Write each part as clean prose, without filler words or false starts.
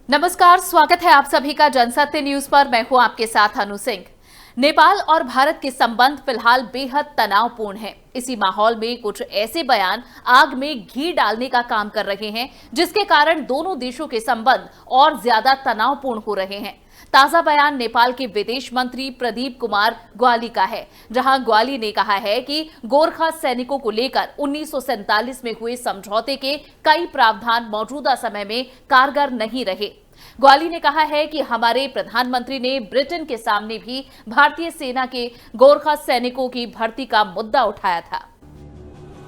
नमस्कार, स्वागत है आप सभी का जनसत्य न्यूज पर। मैं हूं आपके साथ अनु सिंह। नेपाल और भारत के संबंध फिलहाल बेहद तनावपूर्ण हैं। इसी माहौल में कुछ ऐसे बयान आग में घी डालने का काम कर रहे हैं, जिसके कारण दोनों देशों के संबंध और ज्यादा तनावपूर्ण हो रहे हैं। ताजा बयान नेपाल के विदेश मंत्री प्रदीप कुमार ग्वाली का है, जहां ग्वाली ने कहा है कि गोरखा सैनिकों को लेकर 1947 में हुए समझौते के कई प्रावधान मौजूदा समय में कारगर नहीं रहे। ग्वाली ने कहा है कि हमारे प्रधानमंत्री ने ब्रिटेन के सामने भी भारतीय सेना के गोरखा सैनिकों की भर्ती का मुद्दा उठाया था।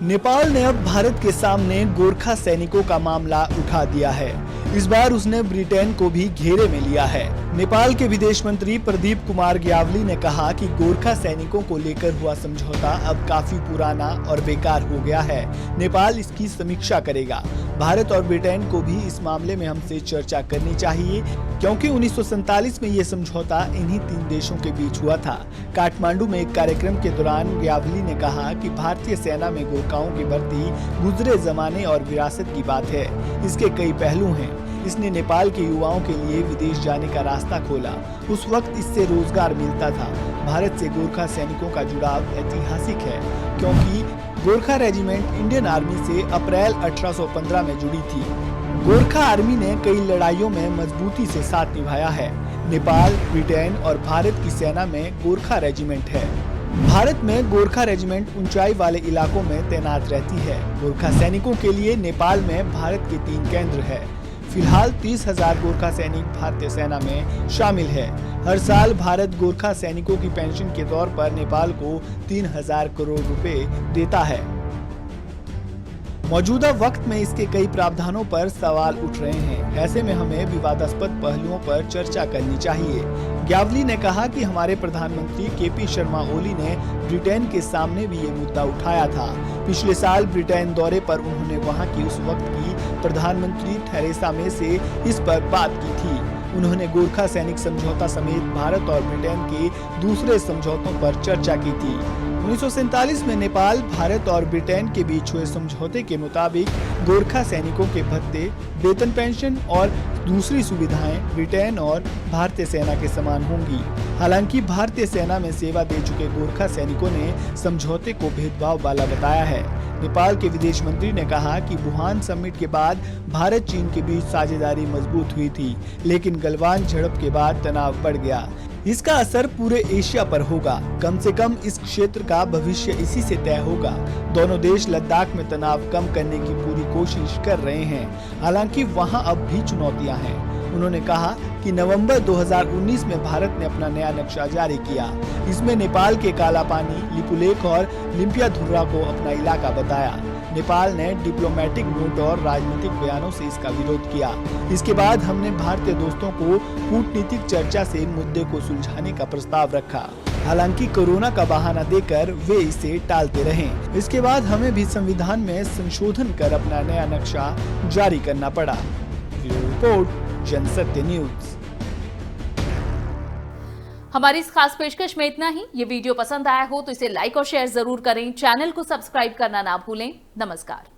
नेपाल ने अब भारत के सामने गोरखा सैनिकों का मामला उठा दिया है। इस बार उसने ब्रिटेन को भी घेरे में लिया है। नेपाल के विदेश मंत्री प्रदीप कुमार ग्यावली ने कहा कि गोरखा सैनिकों को लेकर हुआ समझौता अब काफी पुराना और बेकार हो गया है। नेपाल इसकी समीक्षा करेगा। भारत और ब्रिटेन को भी इस मामले में हमसे चर्चा करनी चाहिए, क्योंकि 1947 में ये समझौता इन्हीं तीन देशों के बीच हुआ था। काठमांडू में एक कार्यक्रम के दौरान ग्यावली ने कहा कि भारतीय सेना में गोरखाओं की भर्ती गुजरे जमाने और विरासत की बात है। इसके कई पहलू हैं। इसने नेपाल के युवाओं के लिए विदेश जाने का रास्ता खोला। उस वक्त इससे रोजगार मिलता था। भारत से गोरखा सैनिकों का जुड़ाव ऐतिहासिक है, क्योंकि गोरखा रेजिमेंट इंडियन आर्मी से अप्रैल 1815 में जुड़ी थी। गोरखा आर्मी ने कई लड़ाइयों में मजबूती से साथ निभाया है। नेपाल, ब्रिटेन और भारत की सेना में गोरखा रेजिमेंट है। भारत में गोरखा रेजिमेंट ऊंचाई वाले इलाकों में तैनात रहती है। गोरखा सैनिकों के लिए नेपाल में भारत के 3 केंद्र है। फिलहाल 30,000 गोरखा सैनिक भारतीय सेना में शामिल है। हर साल भारत गोरखा सैनिकों की पेंशन के तौर पर नेपाल को 3,000 करोड़ रुपए देता है। मौजूदा वक्त में इसके कई प्रावधानों पर सवाल उठ रहे हैं। ऐसे में हमें विवादास्पद पहलुओं पर चर्चा करनी चाहिए। ग्यावली ने कहा कि हमारे प्रधानमंत्री केपी शर्मा ओली ने ब्रिटेन के सामने भी ये मुद्दा उठाया था। पिछले साल ब्रिटेन दौरे पर उन्होंने वहां की उस वक्त की प्रधानमंत्री थेरेसा मे से इस पर बात की थी। उन्होंने गोरखा सैनिक समझौता समेत भारत और ब्रिटेन के दूसरे समझौतों पर चर्चा की थी। 1947 में नेपाल, भारत और ब्रिटेन के बीच हुए समझौते के मुताबिक गोरखा सैनिकों के भत्ते, वेतन, पेंशन और दूसरी सुविधाएं ब्रिटेन और भारतीय सेना के समान होंगी। हालांकि भारतीय सेना में सेवा दे चुके गोरखा सैनिकों ने समझौते को भेदभाव वाला बताया है। नेपाल के विदेश मंत्री ने कहा कि वुहान समिट के बाद भारत चीन के बीच साझेदारी मजबूत हुई थी, लेकिन गलवान झड़प के बाद तनाव बढ़ गया। इसका असर पूरे एशिया पर होगा। कम से कम इस क्षेत्र का भविष्य इसी से तय होगा। दोनों देश लद्दाख में तनाव कम करने की पूरी कोशिश कर रहे हैं, हालांकि वहां अब भी चुनौतियां हैं। उन्होंने कहा कि नवंबर 2019 में भारत ने अपना नया नक्शा जारी किया। इसमें नेपाल के काला पानी, लिपुलेख और लिम्पियाधुर्रा को अपना इलाका बताया। नेपाल ने डिप्लोमेटिक नोट और राजनीतिक बयानों से इसका विरोध किया। इसके बाद हमने भारतीय दोस्तों को कूटनीतिक चर्चा से मुद्दे को सुलझाने का प्रस्ताव रखा। हालांकि कोरोना का बहाना देकर वे इसे टालते रहे। इसके बाद हमें भी संविधान में संशोधन कर अपना नया नक्शा जारी करना पड़ा। Report Jansatya news. हमारी इस खास पेशकश में इतना ही। ये वीडियो पसंद आया हो तो इसे लाइक और शेयर जरूर करें। चैनल को सब्सक्राइब करना ना भूलें। नमस्कार।